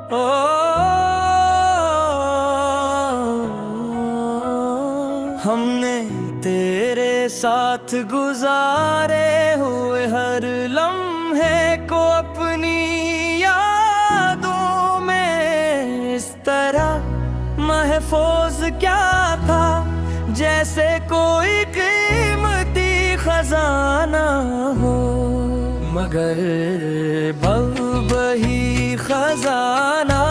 ओ हमने तेरे साथ गुजारे हुए हर लम्हे को अपनी यादों में इस तरह महफूज क्या था, जैसे कोई कीमती खजाना हो। मगर वही खजाना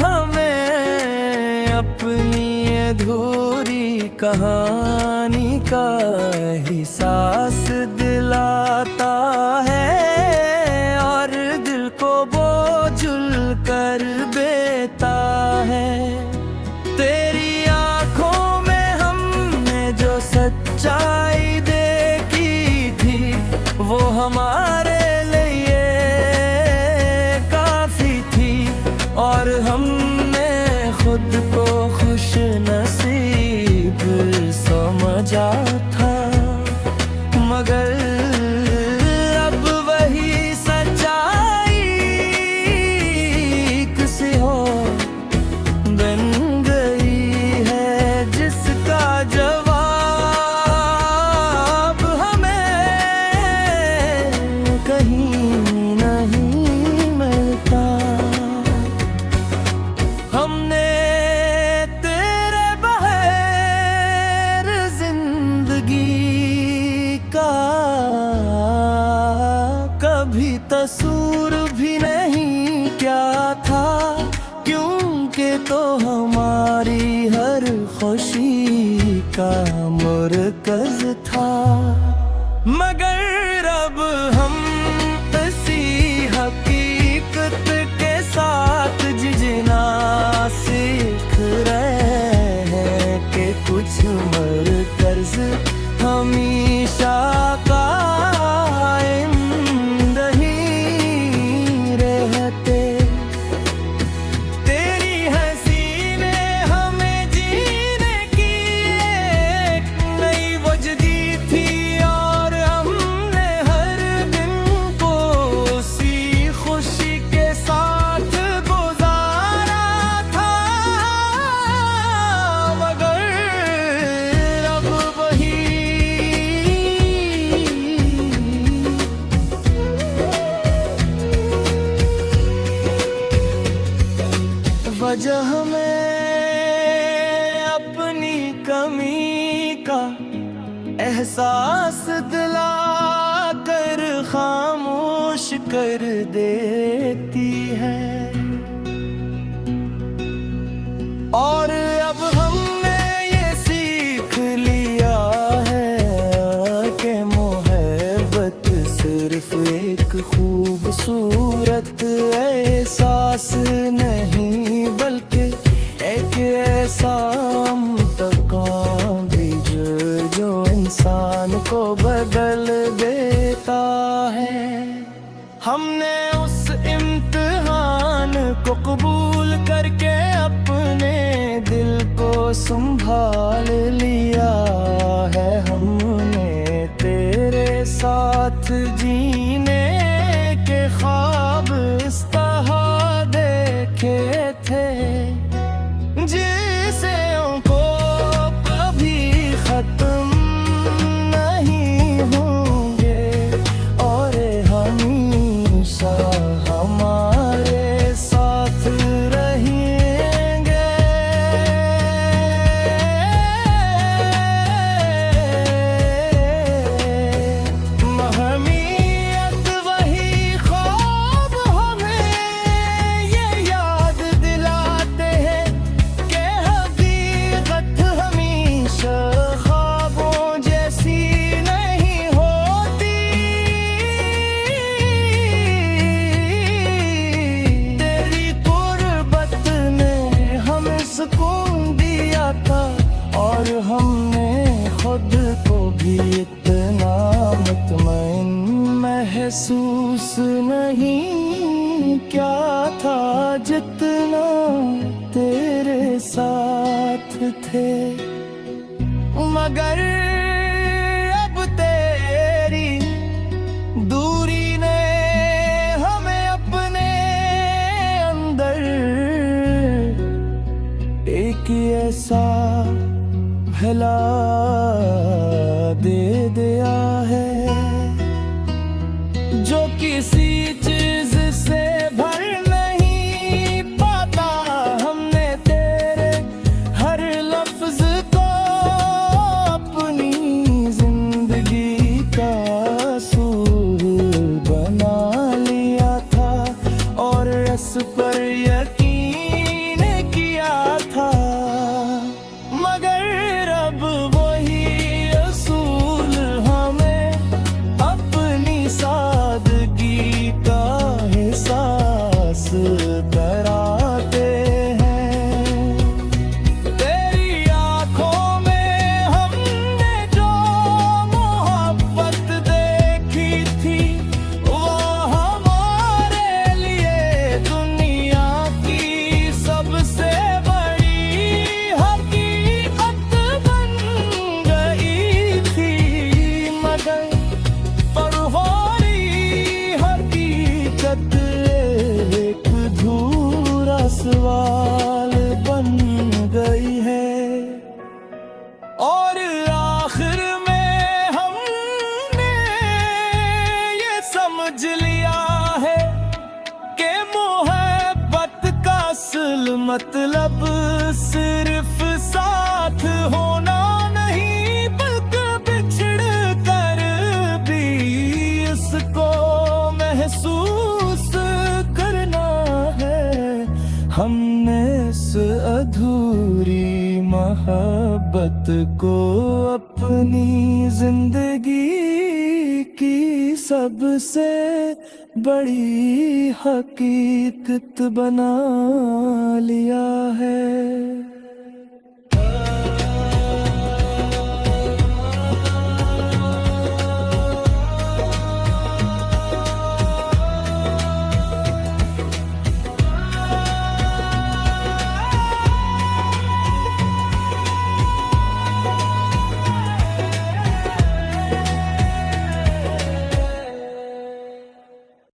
हमें अपनी अधूरी कहानी का एहसास दिलाता है और दिल को बोझुल कर देता है। तेरी आंखों में हमने जो सच्चाई देखी थी, वो हमारे लिए काफी थी और हमने खुद को खुश नसीब समझा था। मगर अब वही सच्चाई किसी और बन गई है, जिसका जवाब हमें कहीं नहीं मिलता। हमने तेरे बगैर जिंदगी का कभी तस्वीर भी नहीं क्या था, क्योंकि तो हमारी हर खुशी का मरकज था। मगर अब हम इसी हकीकत के साथ जीना सीख रहे हैं कि कुछ मरकज हमेशा कायम नहीं रहते। तेरी हंसी ने हमें जीने की एक नई वजदी थी और हमने हर दिन को उसी खुशी के साथ गुजारा था। मगर अब वही वजह में अपनी कमी का एहसास दिला कर खामोश कर देती है। और अब हमने ये सीख लिया है कि मोहब्बत सिर्फ एक खूबसूरत एहसास नहीं, बल्कि एक ऐसा मुंतकाम भी जो इंसान को बदल देता है। हमने उस इम्तिहान को कबूल करके अपने दिल को संभाल लिया है। हमने तेरे साथ जीने के ख्वाब इस तरह देखे थे, जिसे को कभी खत्म नहीं होंगे और हमेशा हमारे साथ रहेंगे। महमियत वही ख्वाब हमें ये याद दिलाते हैं कि हकीकत हमेशा ख्वाबों जैसी नहीं होती। तेरी कुर्बत ने हमें सुकून दिया था और हमने खुद को भी इतना मुतमईन महसूस नहीं क्या था, जितना तेरे साथ थे। मगर अब तेरी दूरी ने हमें अपने अंदर फैला दे दिया है, जो किसी चीज से भर नहीं पाता। हमने तेरे हर लफ्ज को अपनी जिंदगी का असूल बना लिया था, और इस पर यकीन किया था। मगर अब वही असूल हमें अपनी सादगी का एहसास कराते हैं। तेरी आंखों में हमने जो मोहब्बत देखी थी, वो हमारे लिए दुनिया की सबसे बड़ी हकीकत बन गई थी। मगर परवारी हकीकत एक अधूरा सवाल बन गई है, और आखिर में हमने ये समझ लिया है कि मोहब्बत का असल मतलब सिर्फ साथ होना नहीं, बल्कि बिछड़ कर भी इसको महसूस करना है। हमने इस अधूरी मोहब्बत को अपनी जिंदगी की सबसे बड़ी हकीकत बना लिया है।